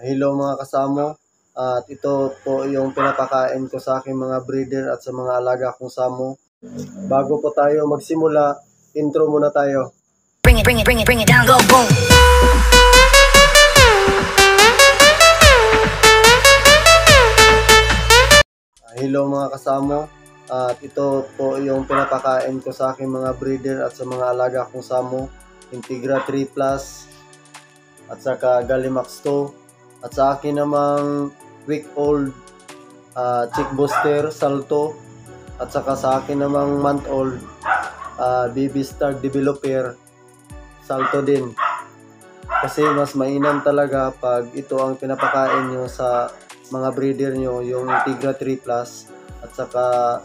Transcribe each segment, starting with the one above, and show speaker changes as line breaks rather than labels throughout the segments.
Hello mga kasamo, at ito po yung pinapakain ko sa aking mga breeder at sa mga alaga kong samo. Bago po tayo magsimula, intro muna tayo.
Bring it down, go boom.
Hello mga kasamo, at ito po yung pinapakain ko sa aking mga breeder at sa mga alaga kong samo. Integra 3 Plus at saka Gallimax 2, at sa akin namang week old Chick Booster Salto, at saka sa akin namang month old Baby Star Developer Salto din. Kasi mas mainam talaga pag ito ang pinapakain nyo sa mga breeder nyo, yung Integra 3 Plus at saka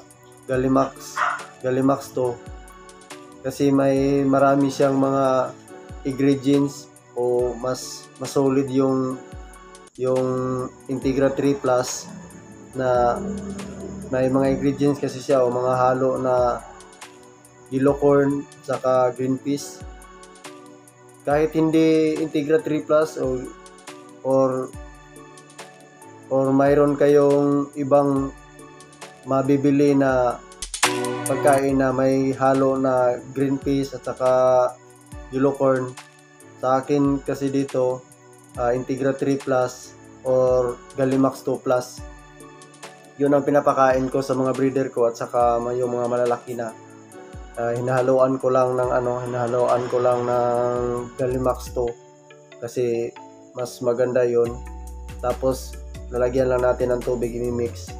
Gallimax 2, kasi may marami siyang mga ingredients o mas solid yung Integra 3 Plus, na may mga ingredients kasi siya o mga halo na yellow corn saka green peas. Kahit hindi Integra 3 Plus or mayroon kayong ibang mabibili na pagkain na may halo na green peas at saka yellow corn, sa akin kasi dito Integra 3 Plus or Gallimax 2 Plus, yun ang pinapakain ko sa mga breeder ko, at saka yung mga malalaki na hinahaluan ko lang ng Gallimax 2 kasi mas maganda yun. Tapos lalagyan lang natin ng tubig, i-mix.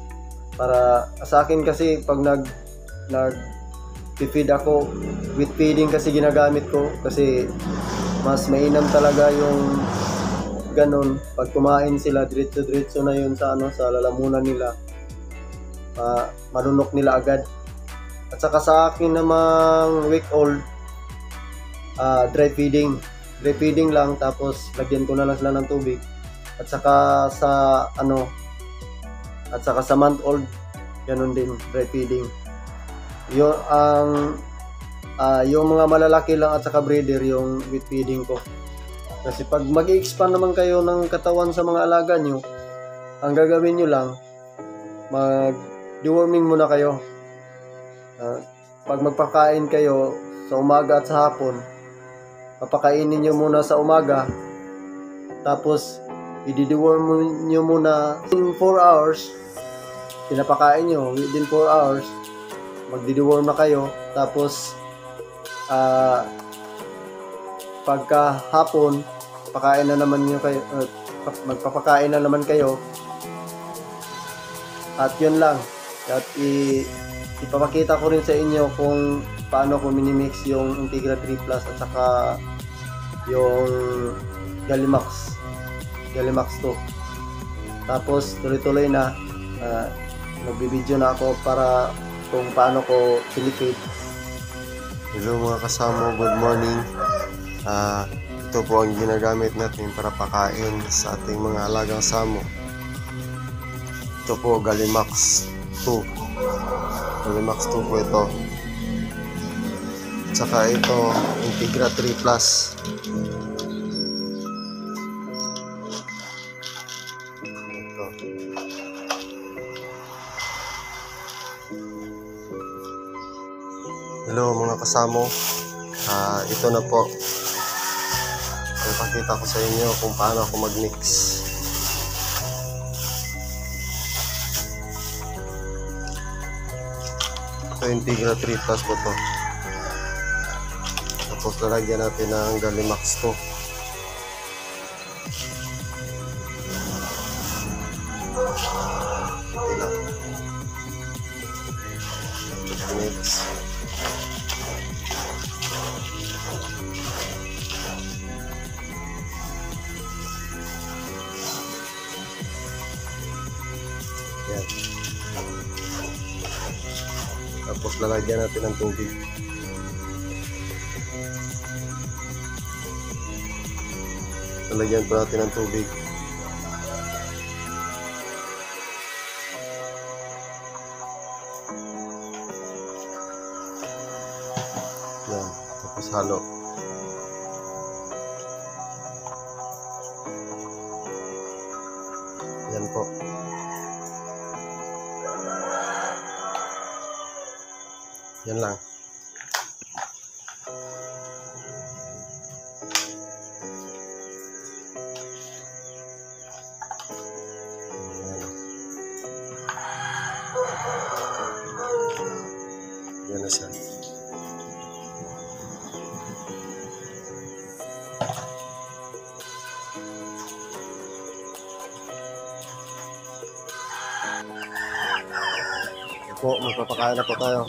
Para sa akin kasi pag nag-feed ako, with feeding kasi ginagamit ko, kasi mas mainam talaga yung ganun. Pag kumain sila, diretso na yun sa lalamunan nila, marunok nila agad. At saka sa akin namang week old dry feeding lang, tapos lagyan ko na lang sila ng tubig. At saka sa month old, ganun din, dry feeding. Yung mga malalaki lang at saka breeder, yung with feeding ko. Kasi pag mag-i-expand naman kayo ng katawan sa mga alaga nyo, ang gagawin nyo lang, mag-deworming muna kayo. Pag magpakain kayo sa umaga at sa hapon, papakainin nyo muna sa umaga, tapos i-deworm nyo muna in 4 hours, pinapakain nyo within 4 hours, magdi-deworm na kayo. Tapos pagka hapon, magpapakain na naman kayo. At yun lang. At ipapakita ko rin sa inyo kung paano ko minimix yung Integra 3 Plus at saka yung Gallimax 2. Tapos tuloy-tuloy na magbibideo na ako para kung paano ko silipid.
Hello mga kasamo, good morning. Ito po ang ginagamit natin para pakain sa ating mga alagang samo. Ito po Gallimax 2 po ito. At saka ito Integra 3 Plus. Ito. Hello mga kasamo, ito na po, ipakita ko sa inyo kung paano ako mag-mix. Ito Integra 3 Plus po to. Tapos lalagyan natin ng Gallimax 2. Okay lang. Mix. Yan. Tapos lalagyan natin ng tubig. Lalagyan po natin ng tubig. Yan. Tapos halo. Yan po. Yan lang. Yan na siya. Po, magpapakain na po tayo.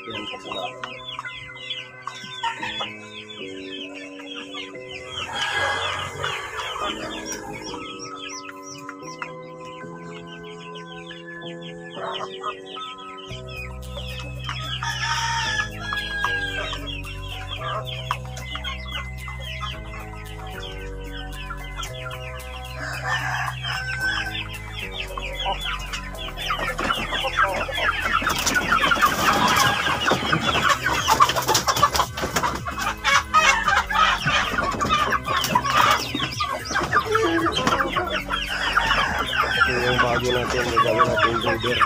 Yan po sila. Ito yung bago natin, may gawin natin breeder.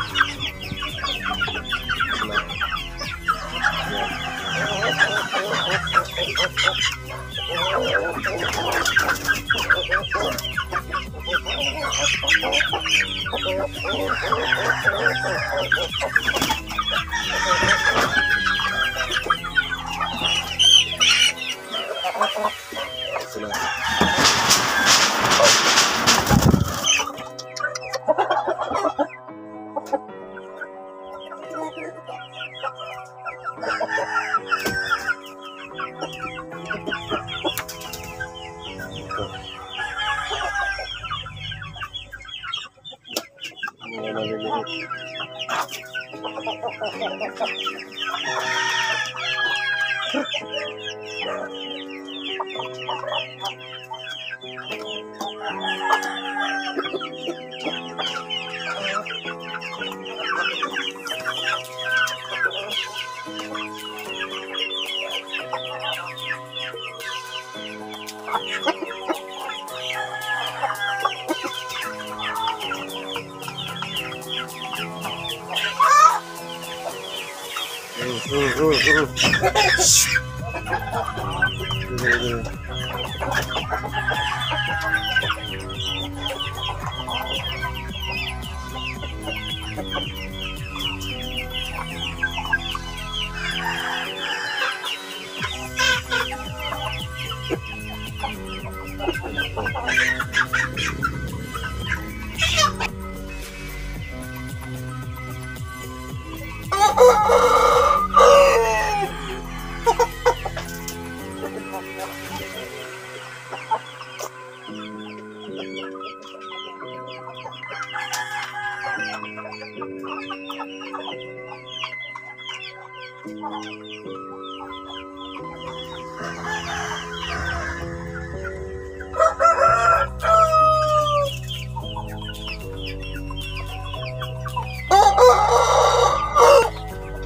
Sila. Mga maliliit.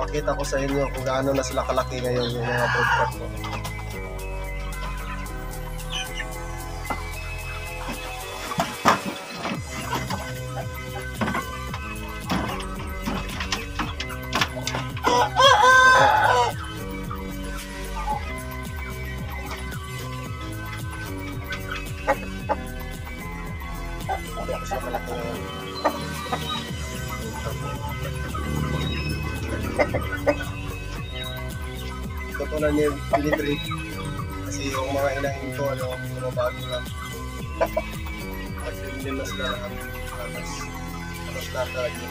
Pakita ko sa inyo kung gaano na sila kalaki ngayon yung mga broadcast ko. Gaano sila kalaki ngayon. Ito po na ni delivery kasi yung mga inahin ko, mga bago lang. Kasi hindi na sila
Halos lahat talaga.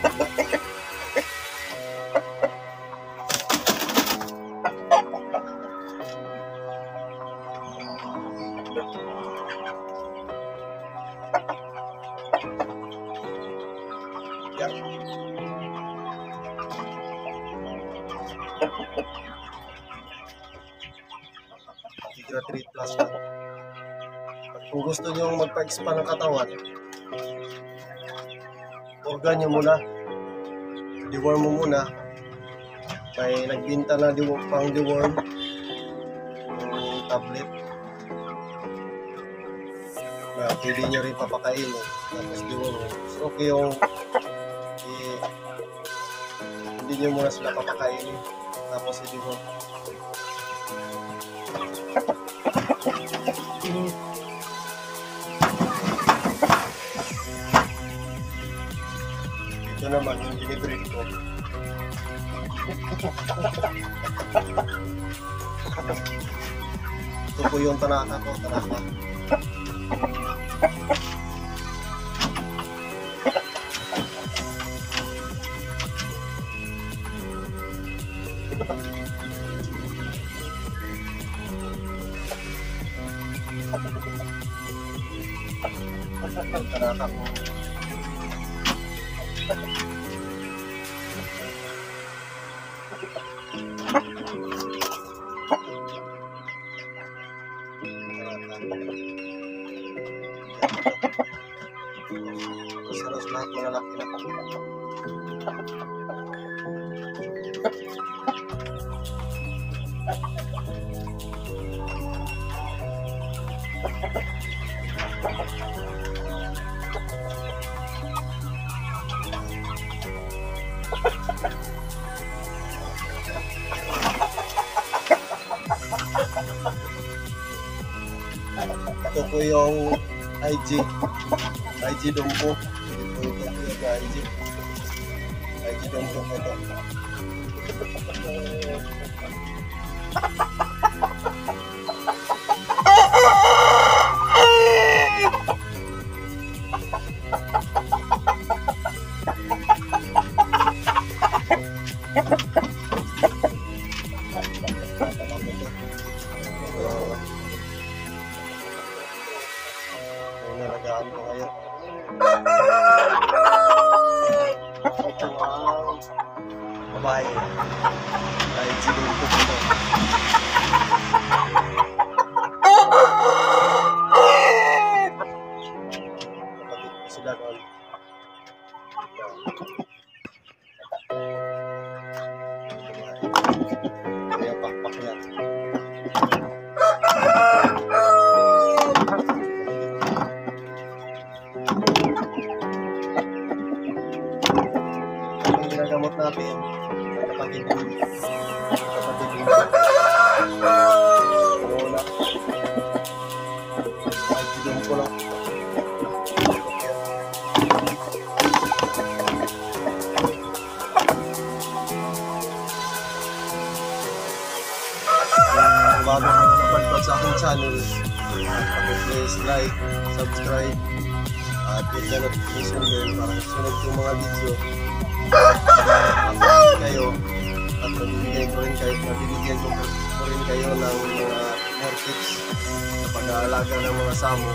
Tigra 3 plus lang. Kung gusto nyo magpa-expand ng katawan, organ nyo muna. Deworm mo muna. May nagbinta na pang deworm. Yung tablet. Na pwede nyo rin papakain. Tapos deworm mo. So, okay yung hindi nyo muna sila papakain. Tapos i-deworm. Ito naman yung binibreed ko. Ito po yung tanaka ko, tanaka. Tanaka ko. Halos lahat malalaki na. Ito po yung IG Dompo. Ito po yung IG Dompo po ito. Nalagaan ko ngayon. Ito ang babae. Ay, siguro ko ito. Kapatid ko sila doon. Kaya pakpak yan. Ginagamot natin kapatid din. Wala. Ay, tulong ko lang. Bago ka napadpad sa aking channel, please like, subscribe, at hit the notification bell para sunod yung mga video kayo at mabibigyan ko rin kayo ng mga more tips sa pag-aalaga ng mga samo